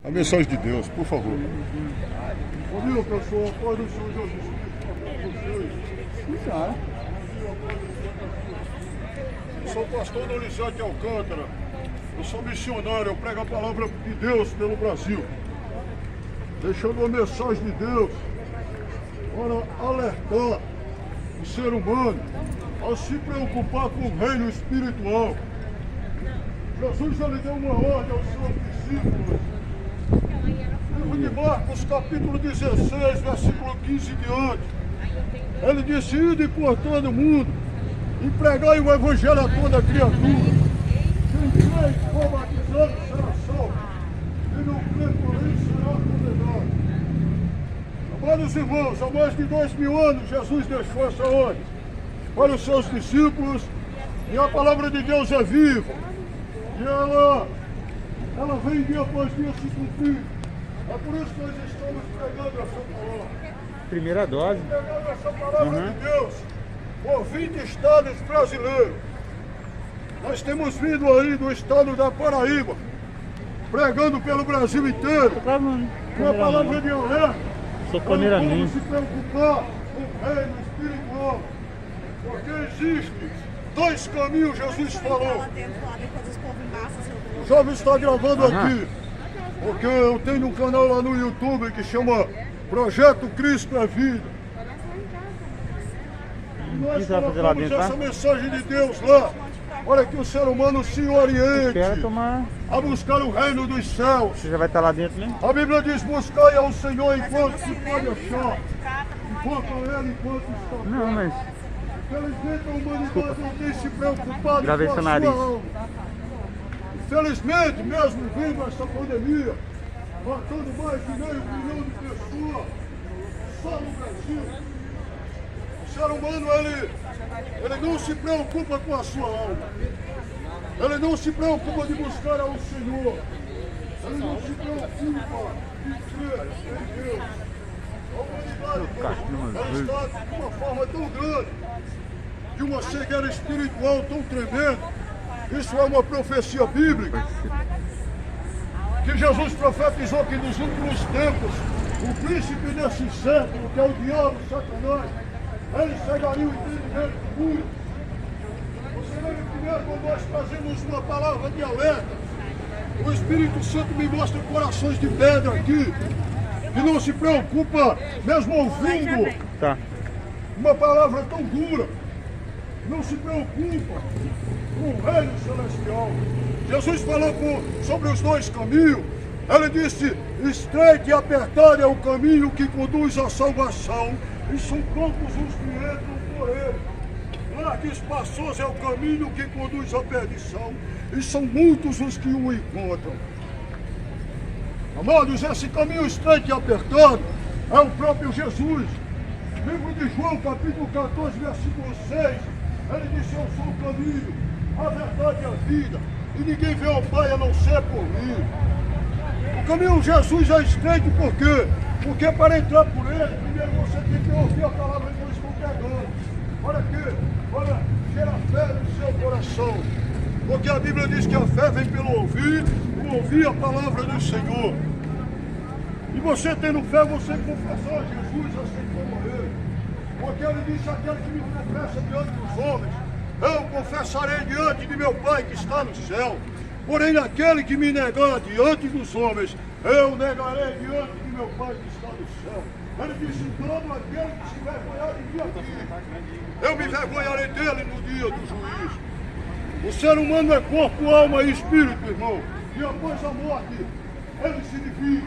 A mensagem de Deus, por favor. Bom dia, pessoal. Pode o Senhor Jesus Cristo. Eu sou o pastor Donizete Alcântara. Eu sou missionário. Eu prego a palavra de Deus pelo Brasil. Deixando uma mensagem de Deus para alertar o ser humano a se preocupar com o reino espiritual. Jesus ele deu uma ordem aos seus discípulos. Livro de Marcos, capítulo 16, versículo 15 e diante. Ele disse: ide por todo o mundo e pregai o evangelho a toda criatura. Quem crê e for batizado será salvo, e não crê, porém, será condenado. Amados irmãos, há mais de 2000 anos Jesus deixou essa ordem para os seus discípulos, e a palavra de Deus é viva, e ela vem dia após dia se cumprir. É por isso que nós estamos pregando essa palavra. Primeira dose. Pregando essa palavra de Deus por 20 estados brasileiros. Nós temos vindo aí do estado da Paraíba, pregando pelo Brasil inteiro. Uma palavra de alerta. Sou cameraman. Não se preocupar com o reino espiritual. Porque existe 2 caminhos, Jesus falou. O jovem está gravando aqui. Porque eu tenho um canal lá no YouTube que chama Projeto Cristo é Vida. E nós colocamos essa mensagem de Deus lá, para que o ser humano se oriente a buscar o reino dos céus. Você já vai estar lá dentro, né? A Bíblia diz: buscai ao Senhor enquanto se pode achar. Enquanto a Ele enquanto está. Não, mas... Infelizmente a humanidade não tem se preocupado Gravei com a seu sua nariz. alma. Infelizmente, mesmo vindo essa pandemia, matando mais de 500 milhões de pessoas só no Brasil, o ser humano ele não se preocupa com a sua alma. Ele não se preocupa de buscar ao Senhor. Ele não se preocupa de crer em Deus. A humanidade ela está de uma forma tão grande, de uma cegueira espiritual tão tremenda. Isso é uma profecia bíblica, que Jesus profetizou que nos últimos tempos, o príncipe desse século, que é o diabo, Satanás, ele cegaria o entendimento puro. Você lembra primeiro quando nós fazemos uma palavra de alerta, o Espírito Santo me mostra corações de pedra aqui, e não se preocupa, mesmo ouvindo uma palavra tão dura, não se preocupa com o reino celestial. Jesus falou sobre os 2 caminhos. Ele disse: estreito e apertado é o caminho que conduz à salvação, e são poucos os que entram por ele. Largo e espaçoso é o caminho que conduz à perdição, e são muitos os que o encontram. Amados, esse caminho estreito e apertado é o próprio Jesus. Livro de João, capítulo 14, versículo 6, ele disse: eu sou o caminho, a verdade e a vida, e ninguém vê ao Pai a não ser por mim. O caminho de Jesus é estreito, por quê? Porque para entrar por ele, primeiro você tem que ouvir a palavra que eu estou pregando. Para quê? Para gerar fé no seu coração. Porque a Bíblia diz que a fé vem pelo ouvir, o ouvir a palavra do Senhor. E você tendo fé, você confessar: Jesus aceitou morrer. Porque ele disse: aquele que me confessa diante dos homens, eu confessarei diante de meu Pai que está no céu. Porém, aquele que me negar diante dos homens, eu negarei diante de meu Pai que está no céu. Ele disse: todo aquele que se vergonhar de mim aqui, eu me vergonharei dele no dia do juízo. O ser humano é corpo, alma e espírito, irmão. E após a morte, ele se divide.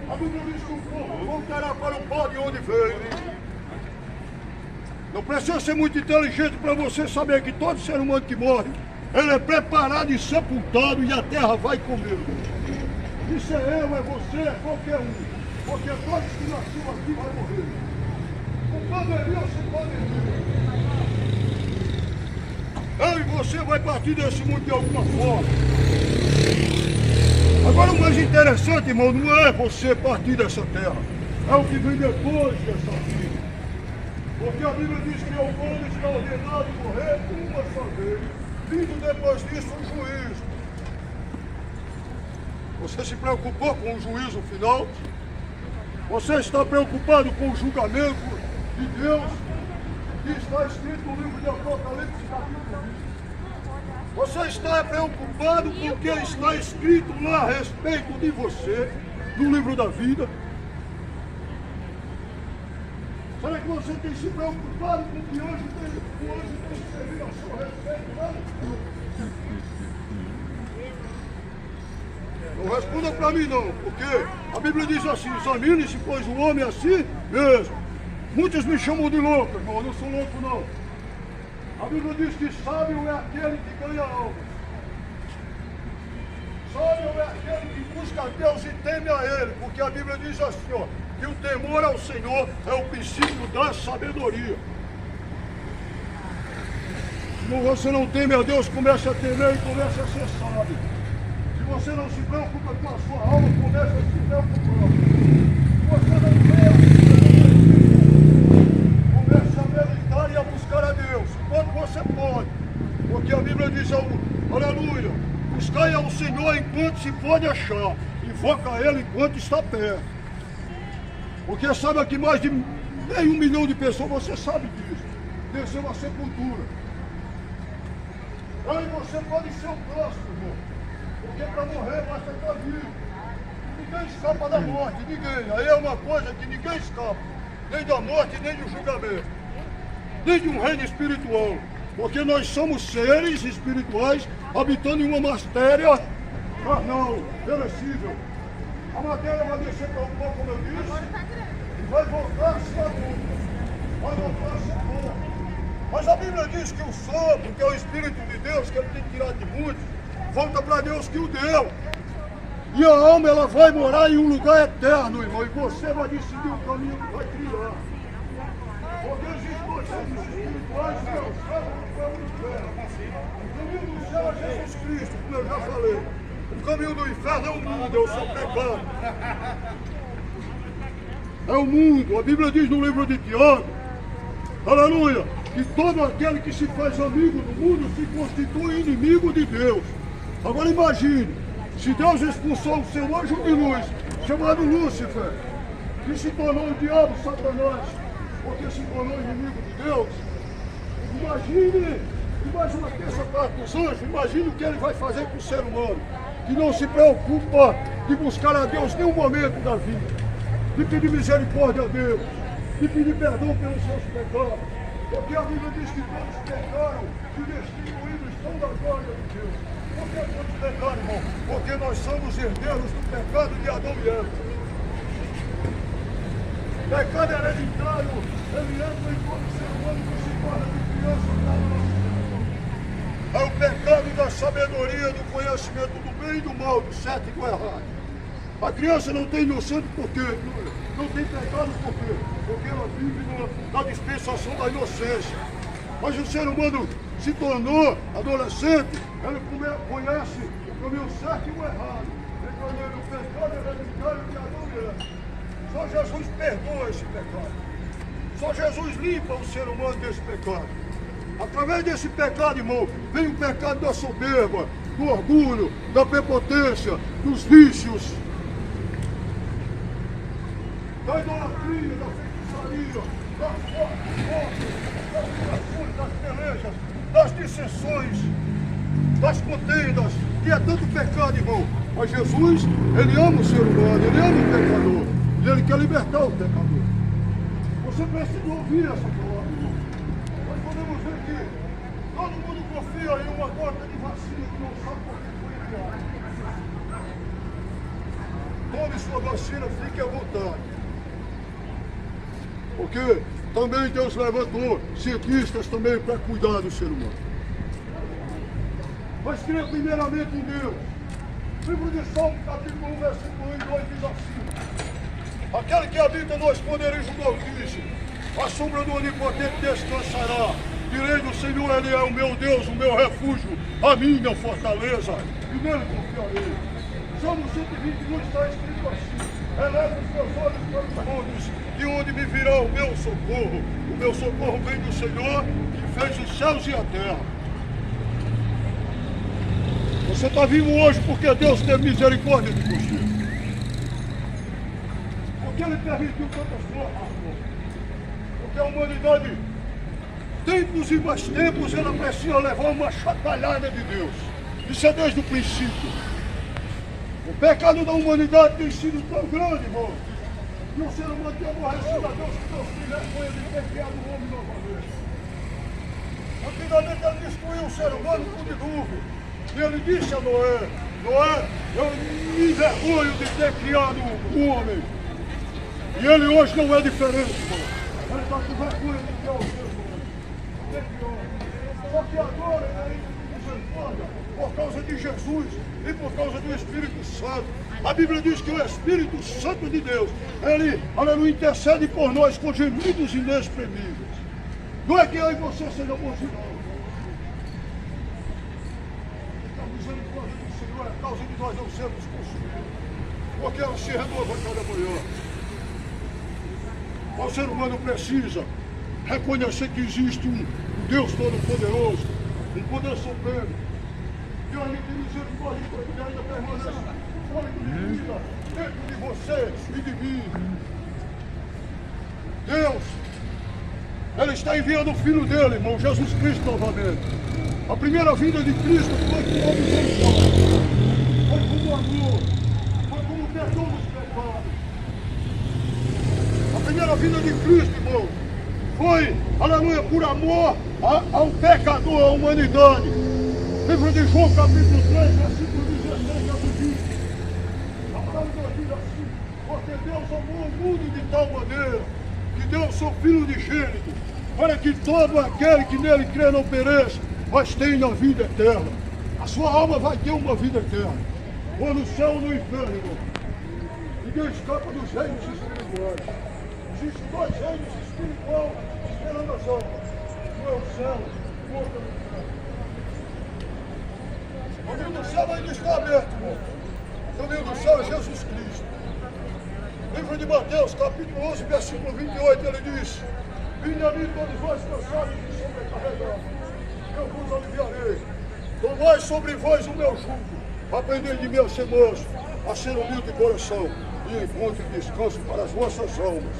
A Bíblia diz que o corpo voltará para o pó de onde veio. Não precisa ser muito inteligente para você saber que todo ser humano que morre, ele é preparado e sepultado, e a terra vai comê-lo. Isso é eu, é você, é qualquer um. Porque todos que nasceram aqui vão morrer. Com pandemia ou sem pandemia. Eu e você vai partir desse mundo de alguma forma. Agora o mais interessante, irmão, não é você partir dessa terra. É o que vem depois dessa vida. Porque a Bíblia diz que ao mundo está ordenado morrer uma só vez, vindo depois disso o juízo. Você se preocupou com o juízo final? Você está preocupado com o julgamento de Deus que está escrito no livro de Apocalipse, capítulo 20? Você está preocupado com o que está escrito lá a respeito de você, no livro da vida? Será que você tem se preocupado com o que hoje tem escrevido a seu respeito lá? Não responda para mim não, porque a Bíblia diz assim: examine-se, pois o homem é assim mesmo. Muitos me chamam de louco, irmão, eu não sou louco não. A Bíblia diz que sábio é aquele que ganha alma. Sábio é aquele que busca a Deus e teme a Ele, porque a Bíblia diz assim, ó, que o temor ao Senhor é o princípio da sabedoria. Se você não teme a Deus, comece a temer e comece a ser sábio. Se você não se preocupa com a sua alma, comece a se preocupar. Se você não comece a meditar e a buscar a Deus, enquanto você pode. Porque a Bíblia diz, aleluia, buscai ao Senhor enquanto se pode achar, invoca a Ele enquanto está perto. Porque sabe que mais de meio milhão de pessoas, você sabe disso, desceu a sepultura. Aí você pode ser o próximo, irmão. Porque para morrer basta estar vivo. Ninguém escapa da morte, ninguém. Aí é uma coisa que ninguém escapa. Nem da morte, nem do julgamento. Nem de um reino espiritual. Porque nós somos seres espirituais habitando em uma matéria carnal, perecível. A matéria vai descer para o pó, como eu disse, e vai voltar a ser adulta. Vai voltar a ser pó. Mas a Bíblia diz que o sopro, que é o Espírito de Deus, que Ele tem tirado de muitos, volta para Deus que o deu. E a alma, ela vai morar em um lugar eterno, irmão. E você vai decidir o caminho que vai trilhar. Porque existe dois reinos espirituais, que é o céu e o inferno. O caminho do céu é Jesus Cristo, como eu já falei. O caminho do inferno é o mundo, é o seu pecado. É o mundo. A Bíblia diz no livro de Tiago, aleluia, que todo aquele que se faz amigo do mundo se constitui inimigo de Deus. Agora imagine, se Deus expulsou o seu anjo de luz, chamado Lúcifer, que se tornou o diabo, Satanás, porque se tornou inimigo de Deus, imagine uma terça parte dos anjos, imagine o que ele vai fazer com o ser humano, que não se preocupa de buscar a Deus em nenhum momento da vida, de pedir misericórdia a Deus, de pedir perdão pelos seus pecados, porque a Bíblia diz que todos pecaram e destituídos estão da glória de Deus. Por que todos pecaram, irmão? Porque nós somos herdeiros do pecado de Adão e Eva. Pecado hereditário, ele entra em todo ser humano que se torna de criança para nós. É o pecado da sabedoria, do conhecimento do bem e do mal, do certo e do errado. A criança não tem inocente por quê? Não tem pecado por quê? Porque ela vive na dispensação da inocência. Mas o ser humano se tornou adolescente, ele conhece o caminho certo e o errado. Entendeu? O pecado hereditário de Adão e Eva. Só Jesus perdoa esse pecado. Só Jesus limpa o ser humano desse pecado. Através desse pecado, irmão, vem o pecado da soberba, do orgulho, da prepotência, dos vícios, da idolatria, da feitiçaria, das orações, das pelejas, das dissensões, das contendas, que é tanto pecado, irmão. Mas Jesus, Ele ama o ser humano, Ele ama o pecador, e Ele quer libertar o pecador. Você precisa ouvir essa palavra, irmão. Nós podemos ver que todo mundo confia em uma gota de vacina que não sabe por que foi enviada. Tome sua vacina, fique à vontade. Porque também Deus levantou cientistas também para cuidar do ser humano. Mas creia primeiramente em Deus. Livro de Salmo, capítulo 1, versículo 1 e 2 diz assim: aquele que habita no esconderijo do Altíssimo, a sombra do Onipotente descansará. Direi do Senhor, Ele é o meu Deus, o meu refúgio, a minha fortaleza, e nele confiarei. Salmo 121 está escrito assim: eleva os meus olhos para os montes, de onde me virá o meu socorro. O meu socorro vem do Senhor, que fez os céus e a terra. Você está vivo hoje porque Deus tem misericórdia de você. Porque Ele permitiu tantas coisas. Porque a humanidade, tempos e mais tempos, ela precisa levar uma chacoalhada de Deus. Isso é desde o princípio. O pecado da humanidade tem sido tão grande, irmão, que o ser humano tem aborrecido a Deus que Deus quiser com ele ter criado o homem novamente. Antigamente ele destruiu o ser humano com dilúvio. E ele disse a Noé, Noé, eu me envergonho de ter criado o homem. E ele hoje não é diferente, irmão. Ele está com vergonha de criar o ser humano. Só que agora ele é misericórdia por causa de Jesus e por causa do Espírito Santo. A Bíblia diz que o Espírito Santo de Deus, ele, aleluia, intercede por nós com gemidos inexprimíveis. Não é que eu e você sejam bonzinhos, não. A misericórdia do Senhor é a causa de nós não sermos consumidos, porque ela se renova cada manhã. O ser humano precisa reconhecer que existe um Deus Todo-Poderoso, um poder supremo, que ainda tem misericórdia e ainda permanece fôlego de vida dentro de você e de mim. Deus, Ele está enviando o Filho dele, irmão, Jesus Cristo novamente. A primeira vinda de Cristo foi como misericórdia, foi como amor, foi como perdão dos pecados. A primeira vinda de Cristo, irmão, foi, aleluia, por amor ao pecador, à humanidade. Livro de João, capítulo 3, versículo 16 a 20. A palavra diz assim: porque Deus amou o mundo de tal maneira que deu o seu Filho unigênito, para que todo aquele que nele crê não pereça, mas tenha a vida eterna. A sua alma vai ter uma vida eterna, ou no céu ou no inferno, irmão. Ninguém escapa dos reinos espirituais. Existem dois reinos espirituais esperando as almas. Um é o céu, o outro é o inferno. O caminho do céu ainda está aberto, irmão. O caminho do céu é Jesus Cristo. Livro de Mateus, capítulo 11, versículo 28, ele diz: vinde a mim todos vós cansados e sobrecarregados, eu vos aliviarei. Tomai sobre vós o meu jugo, aprendei de mim a ser manso, a ser humilde de coração, e encontre descanso para as vossas almas.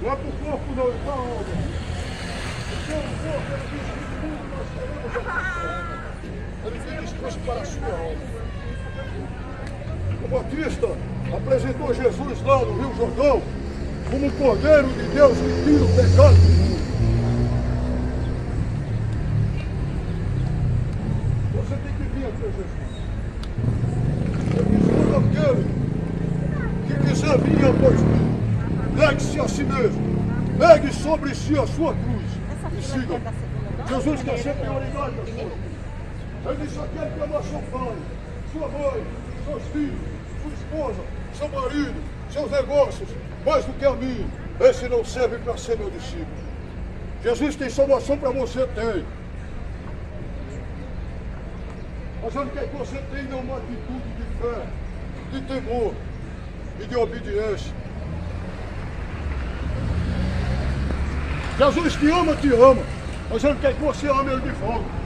Não é para o corpo, não, é para a alma. Porque o corpo, ele diz que no mundo nós teremos aflição. Ele tem descanso para a sua alma. O Batista apresentou Jesus lá no Rio Jordão como o Cordeiro de Deus que tira o pecado do mundo. Você tem que vir até Jesus. Ele diz: todo aquele que quiser vir após mim, negue-se a si mesmo, pegue sobre si a sua cruz e siga. Jesus quer ser prioridade da sua vida. Ele disse: aquele que ama seu pai, sua mãe, seus filhos, sua esposa, seu marido, seus negócios, mais do que a mim, esse não serve para ser meu discípulo. Jesus tem salvação para você, tem. Mas ele quer que você tenha uma atitude de fé, de temor e de obediência. Jesus te ama, mas ele quer que você ame ele de volta.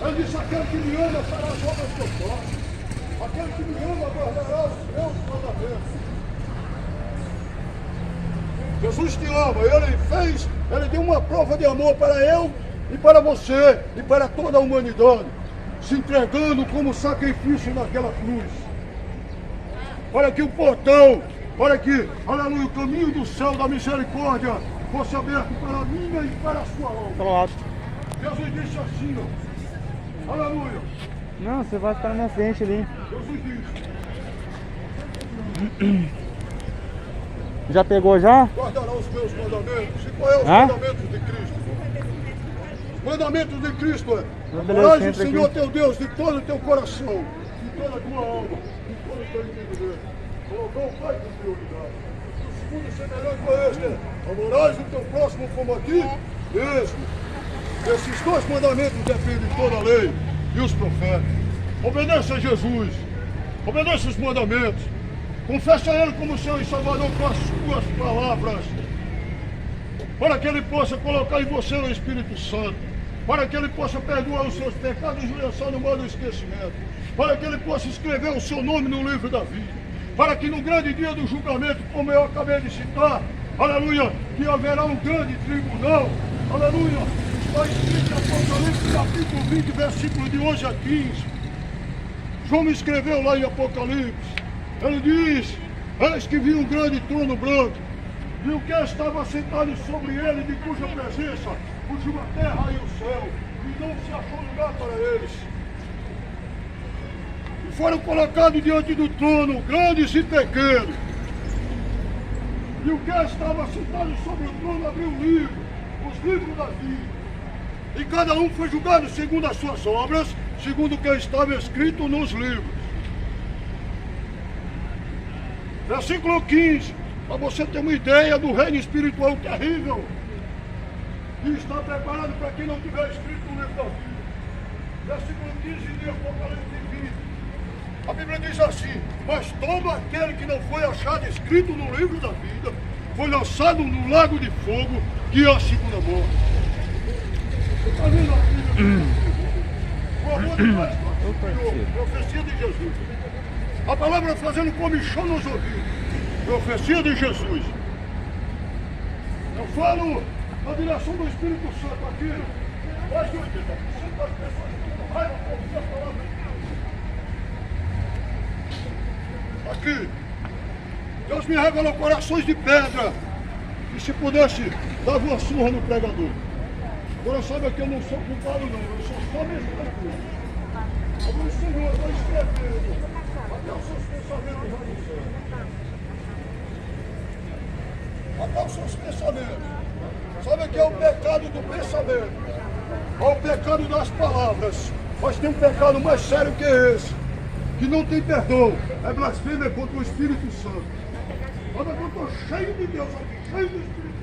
Ele disse: aquele que me ama fará as obras que eu faço. Aquele que me ama guardará os meus mandamentos. Jesus te ama, ele deu uma prova de amor para eu e para você e para toda a humanidade, se entregando como sacrifício naquela cruz. Para que o portão, para que, aleluia, o caminho do céu da misericórdia fosse aberto para a minha e para a sua alma. Jesus disse assim, ó, aleluia. Não, você vai ficar na minha frente ali. Jesus disse: já pegou já? guardará os meus mandamentos. E qual é os mandamentos de Cristo? Os mandamentos de Cristo é: amarás o Senhor teu Deus de todo o teu coração, de toda a tua alma, de todo o teu entendimento. Colocou o Pai como prioridade. O segundo semelhante a este é: amarás o teu próximo como a ti mesmo. Esses dois mandamentos dependem de toda a lei e os profetas. Obedeça a Jesus, obedeça os mandamentos, confessa a Ele como Senhor e Salvador com as suas palavras, para que Ele possa colocar em você o Espírito Santo para que ele possa perdoar os seus pecados e lançar no mar do esquecimento, para que ele possa escrever o seu nome no livro da vida, para que no grande dia do julgamento, como eu acabei de citar, aleluia, que haverá um grande tribunal, aleluia, está escrito em Apocalipse capítulo 20, versículo de 11 a 15. João me escreveu lá em Apocalipse, ele diz: eis que vi um grande trono branco, e o que estava sentado sobre ele, de cuja presença fugiu a terra e o céu, e não se achou lugar para eles. E foram colocados diante do trono, grandes e pequenos. E o que estava sentado sobre o trono abriu um livro, os livros da vida. E cada um foi julgado segundo as suas obras, segundo o que estava escrito nos livros. Versículo 15, para você ter uma ideia do reino espiritual terrível que está preparado para quem não tiver escrito no livro da vida. Versículo 15 de Apocalipse 20. A Bíblia diz assim: mas todo aquele que não foi achado escrito no livro da vida foi lançado no lago de fogo, que é a segunda morte. Você está vendo aqui? O amor de Deus, profecia de Jesus. A palavra fazendo comichão nos ouvidos. Profecia de Jesus. Eu falo na direção do Espírito Santo aqui. Mais de 80% das pessoas que estão com raiva por ouvir a palavra de Deus. Aqui. Deus me revelou corações de pedra. E se pudesse, dava uma surra no pregador. Agora sabe que eu não sou culpado não. Eu sou só mesmo tranquilo. O Senhor vai escrever até os seus pensamentos lá no céu. Até os seus pensamentos. Sabe o que é o pecado do pensamento? É o pecado das palavras. Mas tem um pecado mais sério que esse, que não tem perdão. É blasfêmia contra o Espírito Santo. Olha que eu estou cheio de Deus aqui, cheio do Espírito Santo.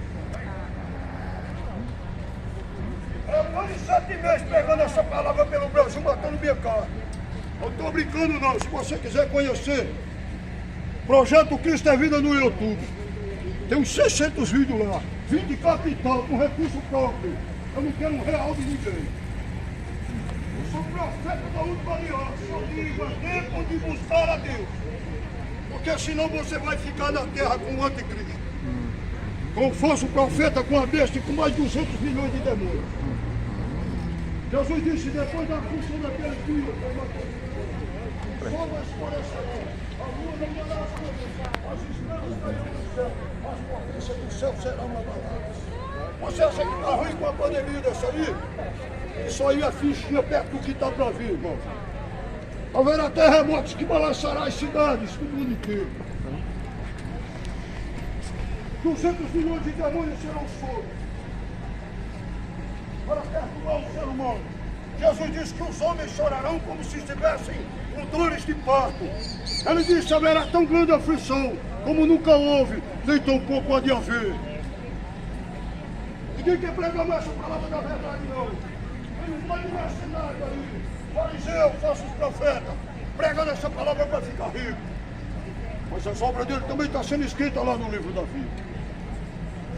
Eu estou 7 meses pegando essa palavra pelo Brasil, matando minha carne. Eu não estou brincando não. Se você quiser conhecer, Projeto Cristo é Vida no YouTube. Tem uns 600 vídeos lá. Vim de capital, com recurso próprio. Eu não quero um real de ninguém. Eu sou profeta da última aliança. Eu digo, é tempo de buscar a Deus. Porque senão você vai ficar na terra com o anticristo. Com o falso profeta, com a besta e com mais de 200 milhões de demônios. Jesus disse, depois da aflição daquele dia, o sol vai escurecer, a lua não dará as coisas, as estrelas cairão do céu, as potências do céu serão abaladas. Você acha que está ruim com a pandemia dessa aí? Isso aí é fichinha perto do que está para vir, irmão. Haverá terremotos que balançarão as cidades do mundo inteiro. 200 milhões de demônios serão soltos para perturbar o ser humano. Jesus disse que os homens chorarão como se estivessem com dores de parto. Ele disse: haverá tão grande aflição como nunca houve, nem tão pouco há de haver. Ninguém quer pregar mais essa palavra da verdade, não. Ele não pode mercenário aí, fariseu, falsos profetas, pregando essa palavra para ficar rico. Mas as obras dele também estão sendo escritas lá no livro da vida.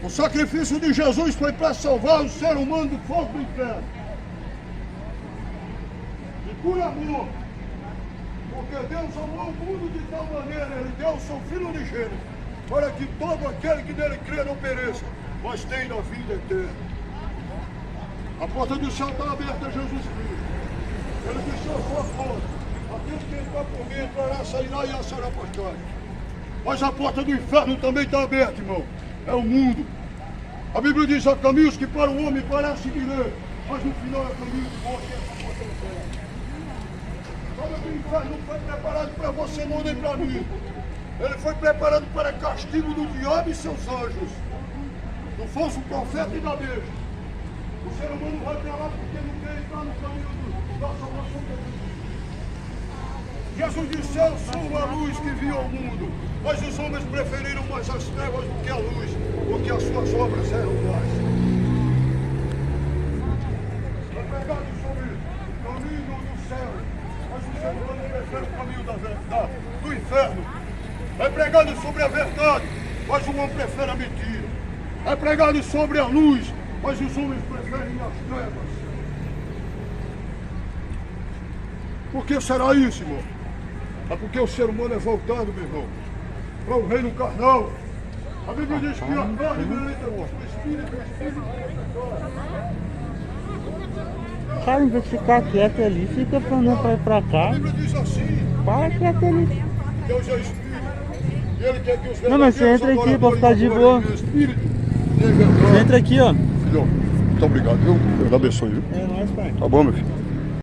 O sacrifício de Jesus foi para salvar o ser humano do fogo do inferno. E por amor, porque Deus amou o mundo de tal maneira, Ele deu o seu Filho unigênito, para que todo aquele que nele crê não pereça, mas tenha a vida eterna. A porta do céu está aberta a Jesus Cristo. Ele deixou a sua porta. Aquele que entrar por mim entrará, sairá e será pastor. Mas a porta do inferno também está aberta, irmão. É o mundo. A Bíblia diz: há caminhos que para o homem parecem direito, mas no final é caminho de morte e essa porta do céu. Sabe que o inferno não foi preparado para você não, nem para mim. Ele foi preparado para castigo do diabo e seus anjos, do falso profeta e da besta. O ser humano vai para lá porque não quer entrar no caminho da salvação de Deus. Jesus disse: eu sou a luz que viu ao mundo, mas os homens preferiram mais as trevas do que a luz, porque as suas obras eram más. É pregado sobre o caminho do céu, mas o ser humano prefere o caminho do inferno. É pregado sobre a verdade, mas o homem prefere a mentira. É pregado sobre a luz, mas os homens preferem as trevas. Por que será isso, irmão? É porque o ser humano é voltado, meu irmão, para o reino carnal. A Bíblia diz que a carne milita contra o espírito, o espírito contra a carne. Cara, em vez de ficar quieto ali, fica falando pra ir pra A cá. Bíblia diz assim, Para quieto ali. Deus é espírito. E ele quer que os Não, mas você entra verdadeiros aqui pra ficar de adoradores boa. adorem em espírito e em Você verdade. entra aqui, ó. Filhão, muito obrigado, viu? Deus abençoe, viu? É nóis, pai. Tá bom, meu filho?